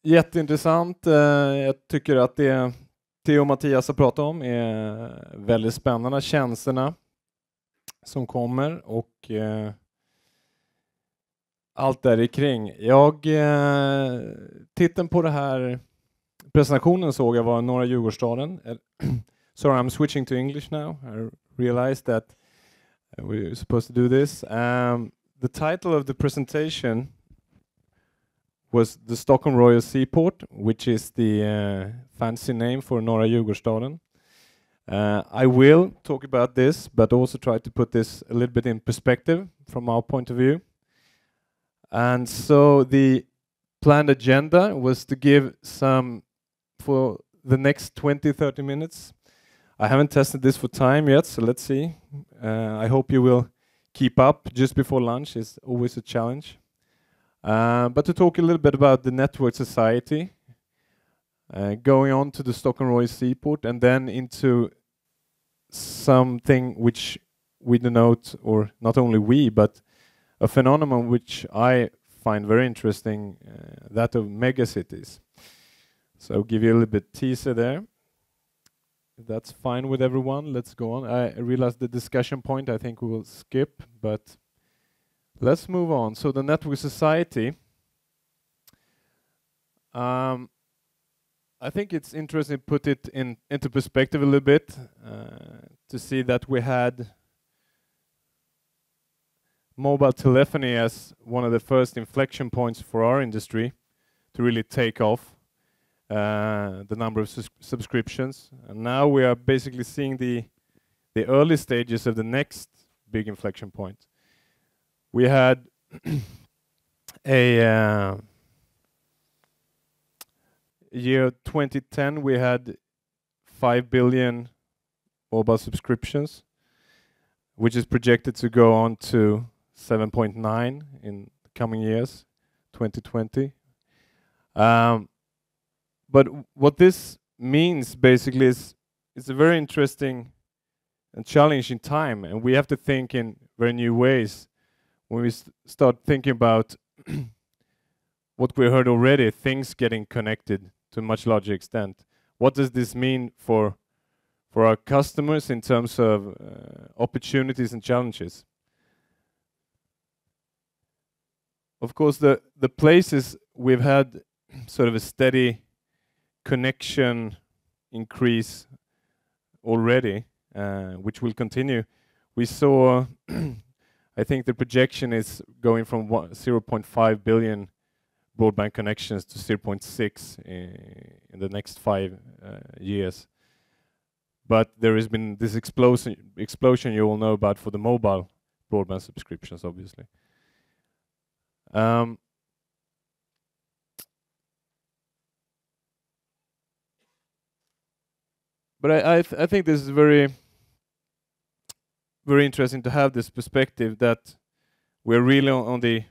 Jätteintressant. Jag tycker att det Theo och Mattias har pratat om är väldigt spännande. Tjänsterna som kommer och allt där kring. Titeln på det här presentationen såg jag var Norra Djurgårdsstaden. Sorry, I'm switching to English now. I realized that we're supposed to do this. The title of the presentation was the Stockholm Royal Seaport, which is the fancy name for Norra Djurgårdsstaden. I will talk about this, but also try to put this a little bit in perspective from our point of view. And so the planned agenda was to give some, for the next 20-30 minutes. I haven't tested this for time yet, so let's see. I hope you will keep up. Just before lunch is always a challenge. But to talk a little bit about the network society, going on to the Stockholm Royal Seaport, and then into something which we denote, or not only we, but a phenomenon which I find very interesting, that of megacities. So I'll give you a little bit teaser there. If that's fine with everyone, let's go on. I realize the discussion point I think we will skip, but let's move on. So the network society, I think it's interesting to put it into perspective a little bit, to see that we had mobile telephony as one of the first inflection points for our industry to really take off the number of subscriptions. And now we are basically seeing the early stages of the next big inflection point. We had a year 2010, we had 5 billion mobile subscriptions, which is projected to go on to 7.9 in the coming years, 2020. But what this means basically is it's a very interesting and challenging time, and we have to think in very new ways when we start thinking about what we heard already, things getting connected to a much larger extent. What does this mean for our customers in terms of opportunities and challenges? Of course, the places we've had sort of a steady connection increase already, which will continue. We saw, I think the projection is going from 0.5 billion broadband connections to 0.6 in the next 5 years. But there has been this explosion you all know about for the mobile broadband subscriptions, obviously. But I think this is very interesting to have this perspective that we're really on the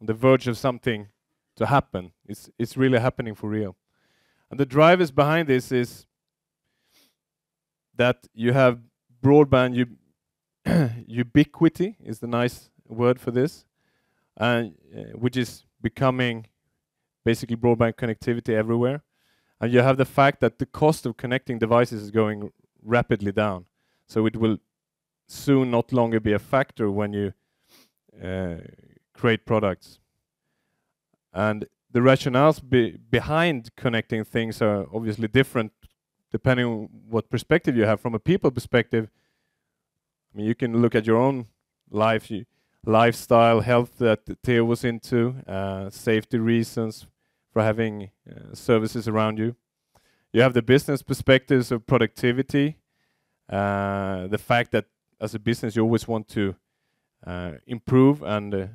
verge of something to happen. It's really happening for real. And the drivers behind this is that you have broadband ubiquity is the nice word for this, and which is becoming basically broadband connectivity everywhere. And you have the fact that the cost of connecting devices is going rapidly down. So it will soon not longer be a factor when you create products. And the rationales behind connecting things are obviously different depending on what perspective you have. From a people perspective, I mean, you can look at your own life, lifestyle, health that Theo was into, safety reasons for having services around you. You have the business perspectives of productivity, the fact that as a business you always want to improve and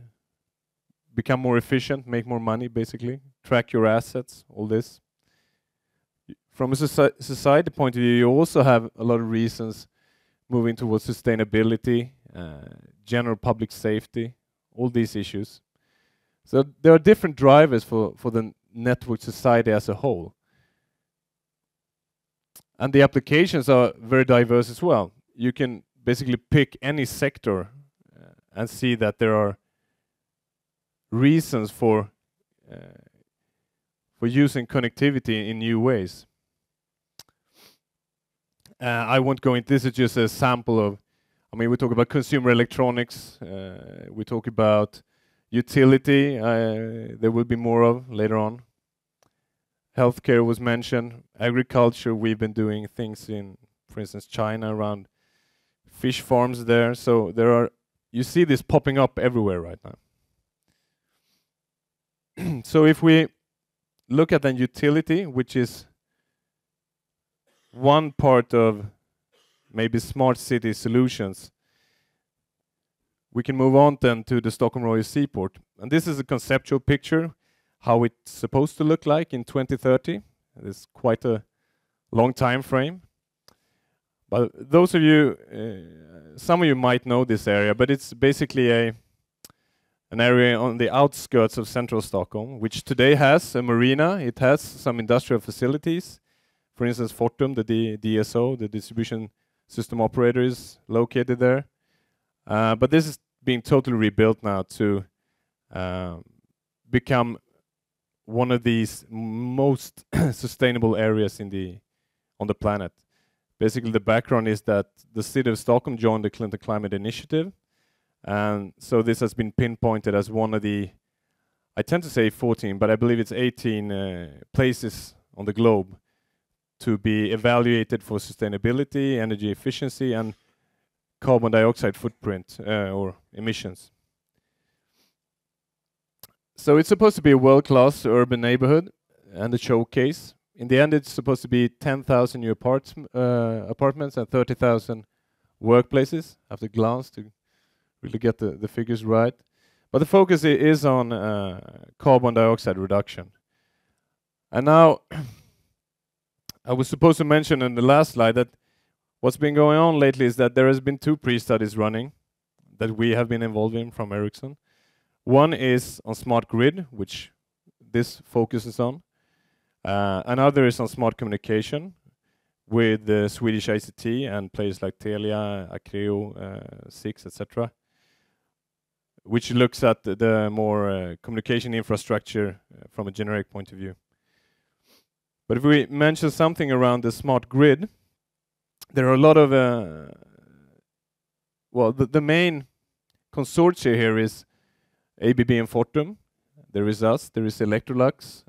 become more efficient, make more money, basically, track your assets, all this. From a society point of view, you also have a lot of reasons moving towards sustainability, general public safety, all these issues. So there are different drivers for the network society as a whole. And the applications are very diverse as well. You can basically pick any sector and see that there are reasons for for using connectivity in new ways. I won't go into this. It's just a sample of. I mean, we talk about consumer electronics. We talk about utility. There will be more of later on. Healthcare was mentioned. Agriculture. We've been doing things in, for instance, China around fish farms there. So there are. You see this popping up everywhere right now. So if we look at the utility, which is one part of maybe smart city solutions, we can move on then to the Stockholm Royal Seaport. And this is a conceptual picture, how it's supposed to look like in 2030. It's quite a long time frame. But those of you, some of you might know this area, but it's basically an area on the outskirts of central Stockholm, which today has a marina. It has some industrial facilities. For instance, Fortum, the DSO, the distribution system operator, is located there. But this is being totally rebuilt now to become one of these most sustainable areas on the planet. Basically, the background is that the city of Stockholm joined the Clinton Climate Initiative. And so this has been pinpointed as one of the, I tend to say 14, but I believe it's 18 places on the globe to be evaluated for sustainability, energy efficiency, and carbon dioxide footprint or emissions. So it's supposed to be a world-class urban neighborhood and a showcase. In the end, it's supposed to be 10,000 new apartments and 30,000 workplaces. I have to glance to really get the figures right. But the focus is on carbon dioxide reduction. And now, I was supposed to mention in the last slide that what's been going on lately is that there has been 2 pre-studies running that we have been involved in from Ericsson. One is on smart grid, which this focuses on. Another is on smart communication with the Swedish ICT and players like Telia, Acreo, Six, etc., which looks at the more communication infrastructure from a generic point of view. But if we mention something around the smart grid, there are a lot of, the main consortia here is ABB and Fortum. There is us, there is Electrolux,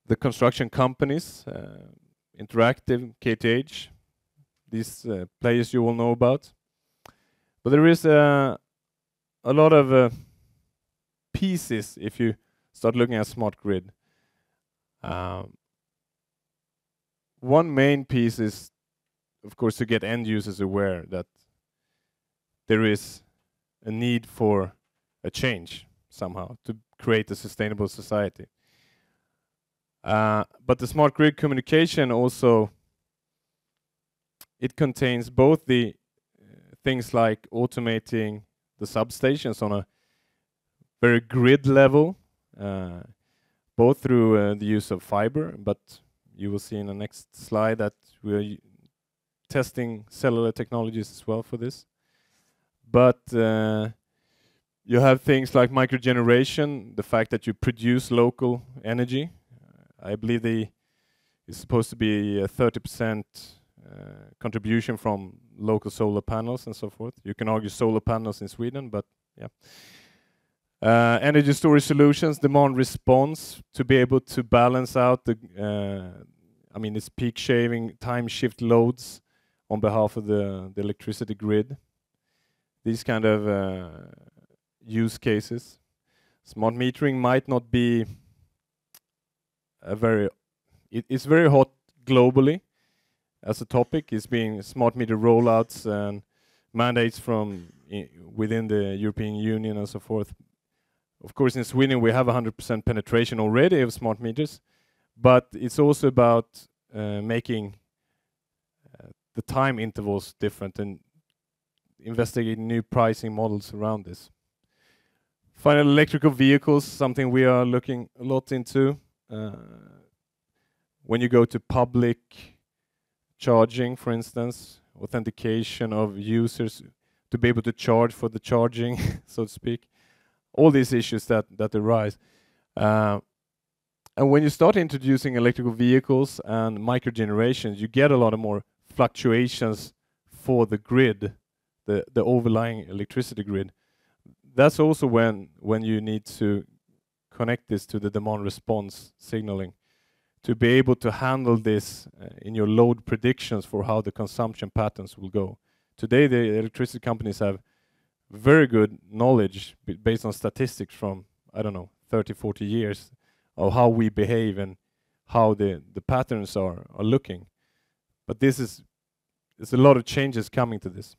the construction companies, Interactive, KTH, these players you all know about. But there is a lot of pieces if you start looking at smart grid. One main piece is, of course, to get end users aware that there is a need for a change somehow to create a sustainable society. But the smart grid communication also, it contains both the things like automating the substations on a very grid level, both through the use of fiber, but you will see in the next slide that we're testing cellular technologies as well for this. But you have things like microgeneration, the fact that you produce local energy. I believe it's supposed to be a 30% contribution from local solar panels and so forth. You can argue solar panels in Sweden, but yeah. Energy storage solutions, demand response, to be able to balance out the, it's peak shaving, time shift loads on behalf of the electricity grid. These kind of use cases. Smart metering might not be it's very hot globally as a topic. It's being smart meter rollouts and mandates from within the European Union and so forth. Of course, in Sweden we have 100% penetration already of smart meters, but it's also about making the time intervals different and investigating new pricing models around this. Finally, electrical vehicles, something we are looking a lot into. When you go to public charging, for instance, authentication of users to be able to charge for the charging, so to speak, all these issues that arise. And when you start introducing electrical vehicles and microgenerations, you get a lot of more fluctuations for the grid, the overlying electricity grid. That's also when you need to connect this to the demand response signaling to be able to handle this in your load predictions for how the consumption patterns will go. Today, the electricity companies have very good knowledge based on statistics from, I don't know, 30, 40 years of how we behave and how the patterns are looking. But there's a lot of changes coming to this.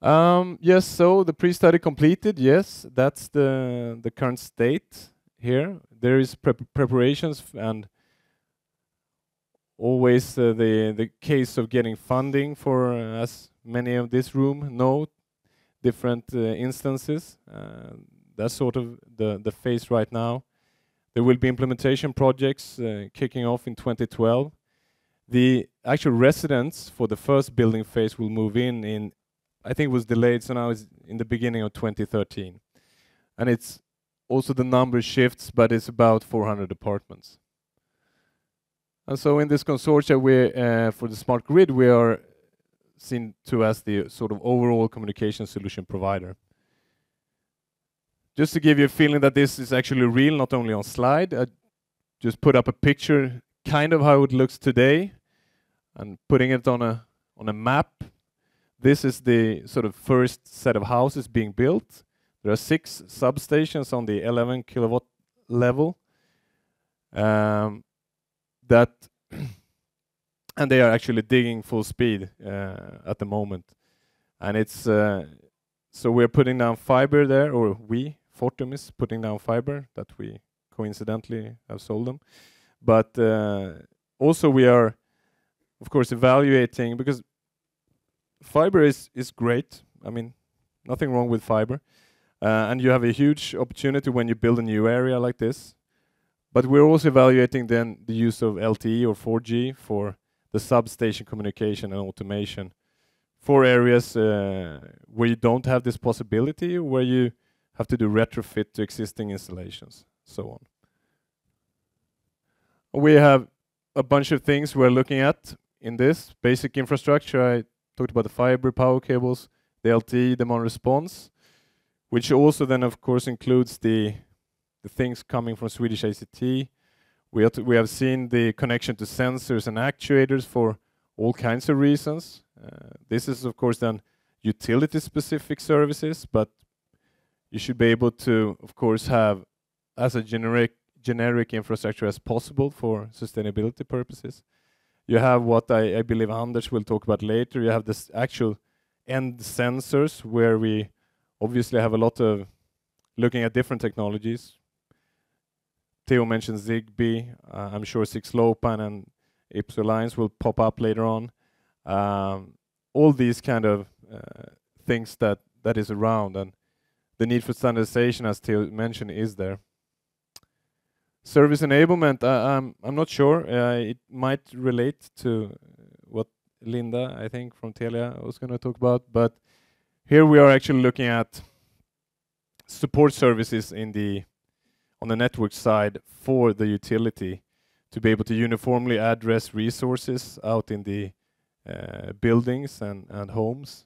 Yes, so the pre-study completed. Yes, that's the current state here. There is preparations and always the case of getting funding for, as many of this room know, different instances. That's sort of the phase right now. There will be implementation projects kicking off in 2012. The actual residents for the first building phase will move in, I think it was delayed, so now it's in the beginning of 2013. And it's also the number shifts, but it's about 400 apartments. And so in this consortia, for the smart grid, we are seen to as the sort of overall communication solution provider. Just to give you a feeling that this is actually real, not only on slide, I just put up a picture, kind of how it looks today, and putting it on a map. This is the sort of first set of houses being built. There are 6 substations on the 11 kilowatt level. And they are actually digging full speed at the moment. And it's so we're putting down fiber there, or Fortum is putting down fiber that we coincidentally have sold them. But also we are, of course, evaluating, because fiber is great. I mean, nothing wrong with fiber. And you have a huge opportunity when you build a new area like this. But we're also evaluating then the use of LTE or 4G for the substation communication and automation for areas where you don't have this possibility, where you have to do retrofit to existing installations, so on. We have a bunch of things we're looking at in this. Basic infrastructure, I talked about the fiber, power cables, the LTE, demand response, which also then of course includes the things coming from Swedish ICT. We have seen the connection to sensors and actuators for all kinds of reasons. This is of course then utility specific services, but you should be able to of course have as a generic infrastructure as possible for sustainability purposes. You have what I believe Anders will talk about later. You have this actual end sensors where we obviously have a lot of looking at different technologies. Theo mentioned Zigbee. I'm sure 6LoWPAN and IPS Alliance will pop up later on. All these kind of things that is around, and the need for standardization, as Theo mentioned, is there. Service enablement, I'm not sure. It might relate to what Linda, I think, from Telia was going to talk about. But here we are actually looking at support services on the network side for the utility to be able to uniformly address resources out in the buildings and homes.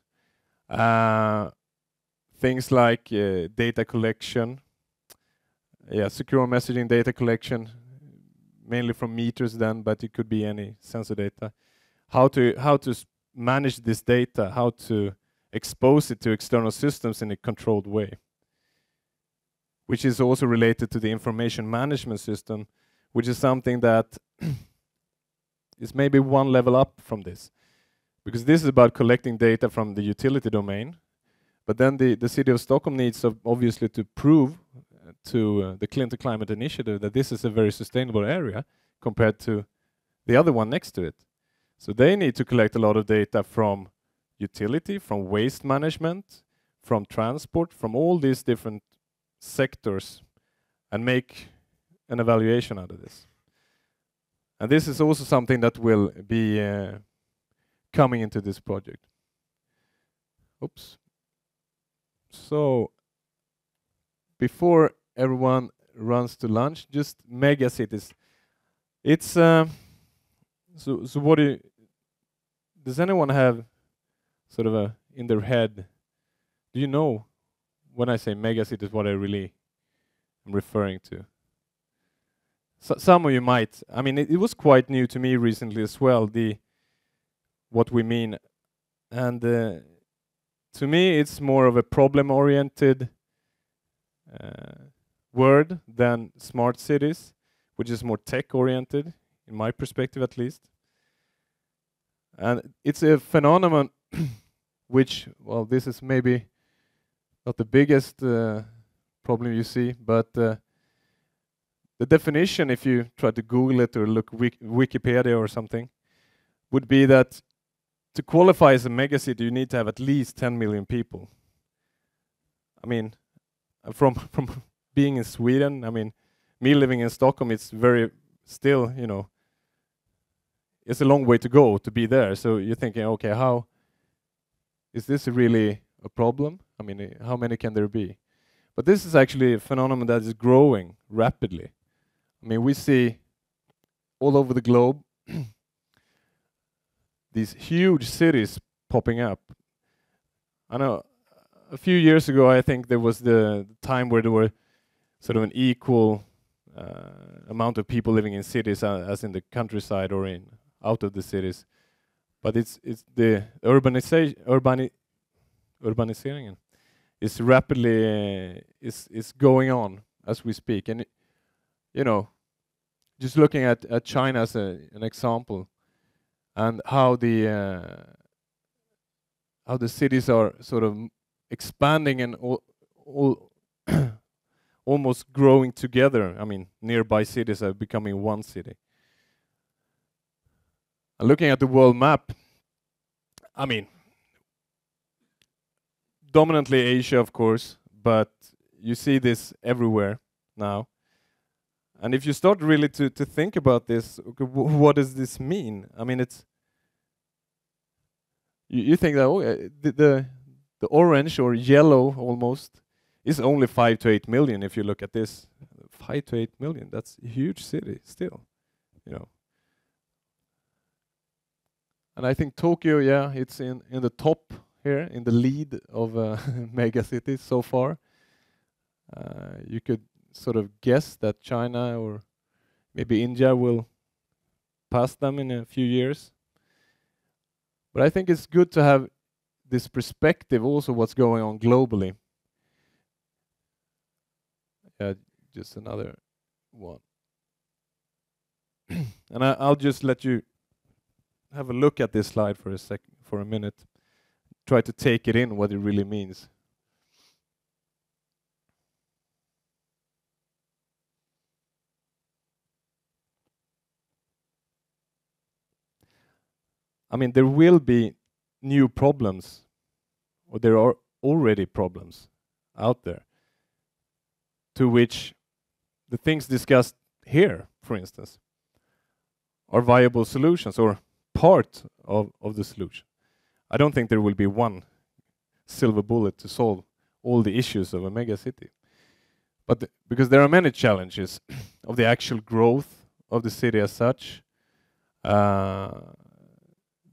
Things like data collection. Secure messaging data collection, mainly from meters then, but it could be any sensor data. How to manage this data, how to expose it to external systems in a controlled way, which is also related to the information management system, which is something that is maybe one level up from this. Because this is about collecting data from the utility domain, but then the city of Stockholm needs obviously to prove to the Clean to Climate Initiative that this is a very sustainable area compared to the other one next to it. So they need to collect a lot of data from utility, from waste management, from transport, from all these different sectors, and make an evaluation out of this. And this is also something that will be coming into this project. Oops. So before everyone runs to lunch. Just mega cities. It's so what does anyone have sort of a in their head? Do you know when I say mega cities what I really am referring to? Some of you might. I mean, it was quite new to me recently as well. What we mean, and to me, it's more of a problem-oriented word than smart cities, which is more tech-oriented, in my perspective at least. And it's a phenomenon which, well, this is maybe not the biggest problem you see, but the definition, if you try to Google it or look Wikipedia or something, would be that to qualify as a megacity, you need to have at least 10 million people. I mean, from being in Sweden, I mean, me living in Stockholm, it's very still, you know, it's a long way to go to be there. So you're thinking, okay, how is this really a problem? I mean, how many can there be? But this is actually a phenomenon that is growing rapidly. I mean, we see all over the globe these huge cities popping up. I know a few years ago, I think there was the time where there were sort of an equal amount of people living in cities as in the countryside or in out of the cities. But it's the urbanization is rapidly is going on as we speak. And you know, just looking at China as an example, and how the cities are sort of expanding and all almost growing together. I mean, nearby cities are becoming one city. And looking at the world map, I mean, dominantly Asia, of course, but you see this everywhere now. And if you start really to think about this, okay, what does this mean? I mean, it's you think that the orange or yellow almost is only 5 to 8 million. If you look at this, 5 to 8 million, that's a huge city still, you know. And I think Tokyo, yeah, it's in the top here, in the lead of mega cities so far. You could sort of guess that China or maybe India will pass them in a few years. But I think it's good to have this perspective also what's going on globally. Yeah, just another one. And I'll just let you have a look at this slide for a minute. Try to take it in what it really means. I mean, there will be new problems, or there are already problems out there, to which the things discussed here, for instance, are viable solutions or part of the solution. I don't think there will be one silver bullet to solve all the issues of a mega city. But because there are many challenges of the actual growth of the city as such,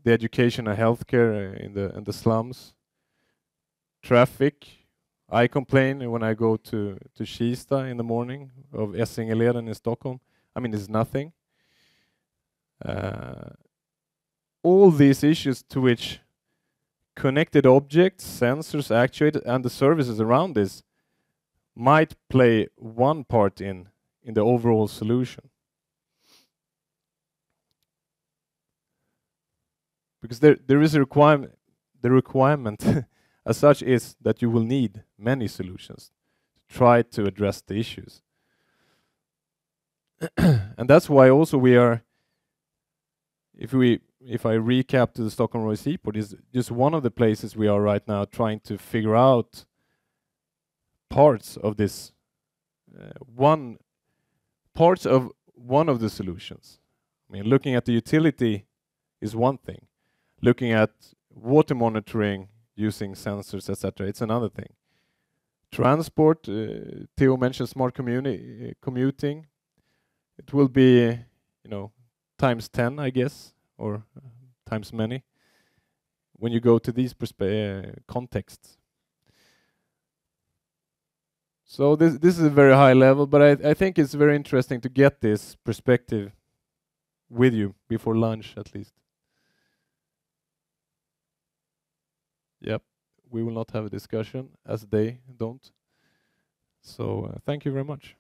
the education and healthcare in the slums, traffic. I complain when I go to Kista in the morning of Essingeleden in Stockholm. I mean, it's nothing. All these issues to which connected objects, sensors, actuators, and the services around this might play one part in the overall solution. Because there is a requirement, the requirement as such is that you will need many solutions to try to address the issues. And that's why also we are, if I recap to the Stockholm Royal Seaport, is just one of the places we are right now trying to figure out parts of this, parts of one of the solutions. I mean, looking at the utility is one thing. Looking at water monitoring using sensors, etc., it's another thing. Transport, Theo mentioned smart commuting. It will be, times 10, I guess, or times many, when you go to these contexts. So this is a very high level, but I think it's very interesting to get this perspective with you before lunch, at least. Yep, we will not have a discussion, as they don't. So thank you very much.